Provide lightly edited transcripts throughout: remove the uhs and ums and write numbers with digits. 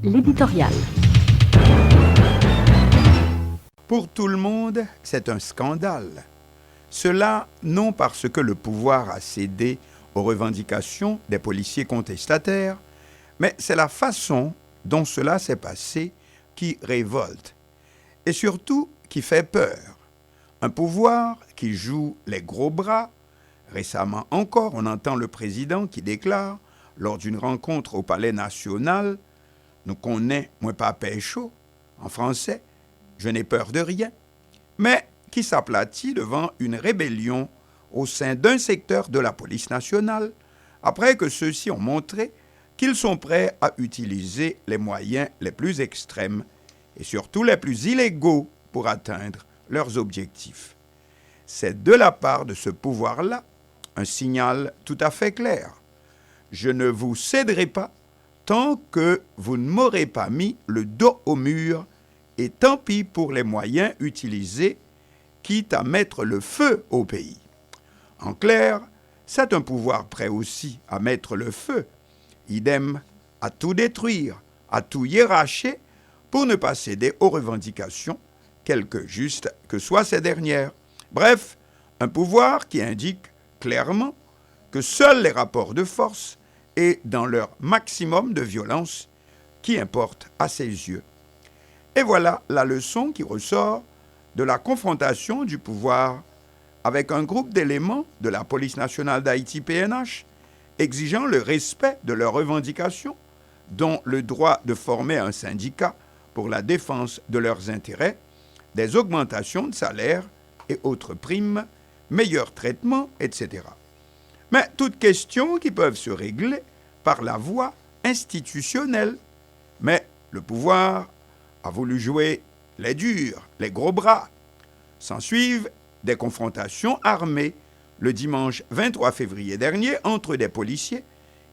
l'éditorial. Pour tout le monde, c'est un scandale. Cela non parce que le pouvoir a cédé aux revendications des policiers contestataires, mais c'est la façon dont cela s'est passé qui révolte et surtout qui fait peur. Un pouvoir qui joue les gros bras. Récemment encore, on entend le président qui déclare, lors d'une rencontre au Palais national, « Nous connaissons, moi pas pécho », en français, « Je n'ai peur de rien », mais qui s'aplatit devant une rébellion au sein d'un secteur de la police nationale, après que ceux-ci ont montré qu'ils sont prêts à utiliser les moyens les plus extrêmes et surtout les plus illégaux pour atteindre leurs objectifs. C'est de la part de ce pouvoir-là un signal tout à fait clair. Je ne vous céderai pas tant que vous ne m'aurez pas mis le dos au mur et tant pis pour les moyens utilisés, quitte à mettre le feu au pays. En clair, c'est un pouvoir prêt aussi à mettre le feu, idem à tout détruire, à tout hiérarcher pour ne pas céder aux revendications, quelque justes que soient ces dernières. Bref, un pouvoir qui indique clairement que seuls les rapports de force et dans leur maximum de violence qui importent à ses yeux. Et voilà la leçon qui ressort de la confrontation du pouvoir avec un groupe d'éléments de la police nationale d'Haïti PNH exigeant le respect de leurs revendications, dont le droit de former un syndicat pour la défense de leurs intérêts, des augmentations de salaire et autres primes, meilleur traitement, etc. Mais toutes questions qui peuvent se régler par la voie institutionnelle. Mais le pouvoir a voulu jouer les durs, les gros bras. S'ensuivent des confrontations armées le dimanche 23 février dernier entre des policiers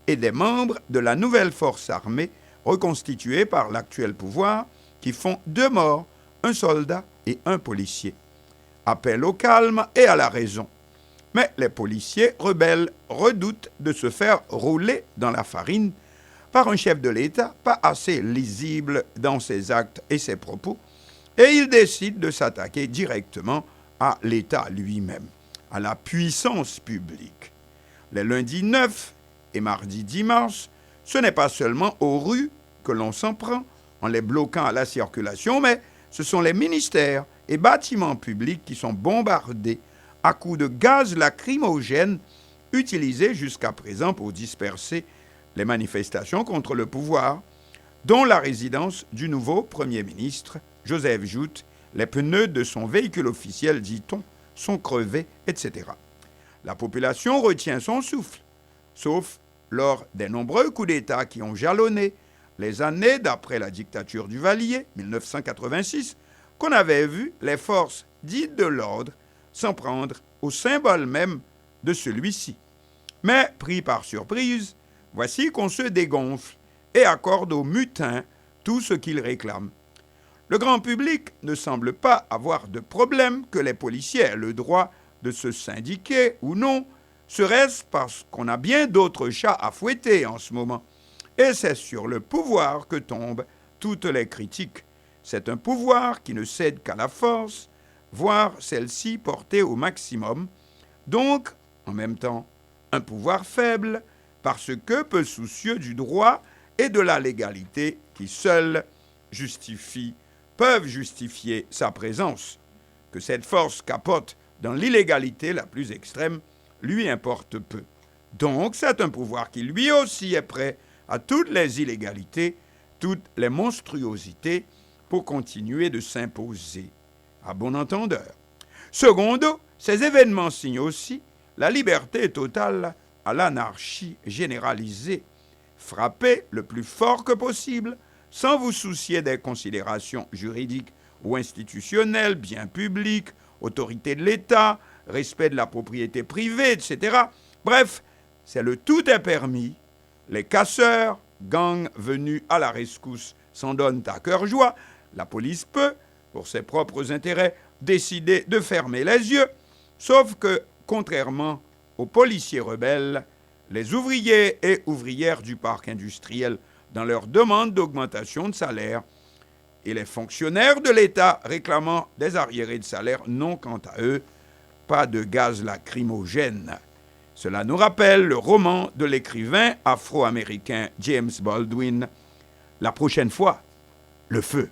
et des membres de la nouvelle force armée reconstituée par l'actuel pouvoir qui font 2 morts, un soldat et un policier. Appel au calme et à la raison. Mais les policiers rebelles redoutent de se faire rouler dans la farine par un chef de l'État pas assez lisible dans ses actes et ses propos, et ils décident de s'attaquer directement à l'État lui-même, à la puissance publique. Les lundis 9 et mardi 10 mars, ce n'est pas seulement aux rues que l'on s'en prend en les bloquant à la circulation, mais ce sont les ministères et bâtiments publics qui sont bombardés à coups de gaz lacrymogène utilisés jusqu'à présent pour disperser les manifestations contre le pouvoir, dont la résidence du nouveau Premier ministre, Joseph Joute, les pneus de son véhicule officiel, dit-on, sont crevés, etc. La population retient son souffle, sauf lors des nombreux coups d'État qui ont jalonné les années d'après la dictature du Valier, 1986, qu'on avait vu les forces dites de l'ordre s'en prendre au symbole même de celui-ci. Mais, pris par surprise, voici qu'on se dégonfle et accorde aux mutins tout ce qu'ils réclament. Le grand public ne semble pas avoir de problème que les policiers aient le droit de se syndiquer ou non, serait-ce parce qu'on a bien d'autres chats à fouetter en ce moment. Et c'est sur le pouvoir que tombent toutes les critiques. C'est un pouvoir qui ne cède qu'à la force, voire celle-ci portée au maximum, donc, en même temps, un pouvoir faible, parce que peu soucieux du droit et de la légalité qui seuls peuvent justifier sa présence. Que cette force capote dans l'illégalité la plus extrême lui importe peu. Donc, c'est un pouvoir qui lui aussi est prêt à toutes les illégalités, toutes les monstruosités pour continuer de s'imposer. À bon entendeur. Secondo, ces événements signent aussi la liberté totale à l'anarchie généralisée. Frappez le plus fort que possible, sans vous soucier des considérations juridiques ou institutionnelles, biens publics, autorité de l'État, respect de la propriété privée, etc. Bref, c'est le tout est permis. Les casseurs, gangs venus à la rescousse, s'en donnent à cœur joie. La police peut, pour ses propres intérêts, décider de fermer les yeux, sauf que, contrairement aux policiers rebelles, les ouvriers et ouvrières du parc industriel dans leur demande d'augmentation de salaire et les fonctionnaires de l'État réclamant des arriérés de salaire n'ont quant à eux pas de gaz lacrymogène. Cela nous rappelle le roman de l'écrivain afro-américain James Baldwin, La prochaine fois, le feu.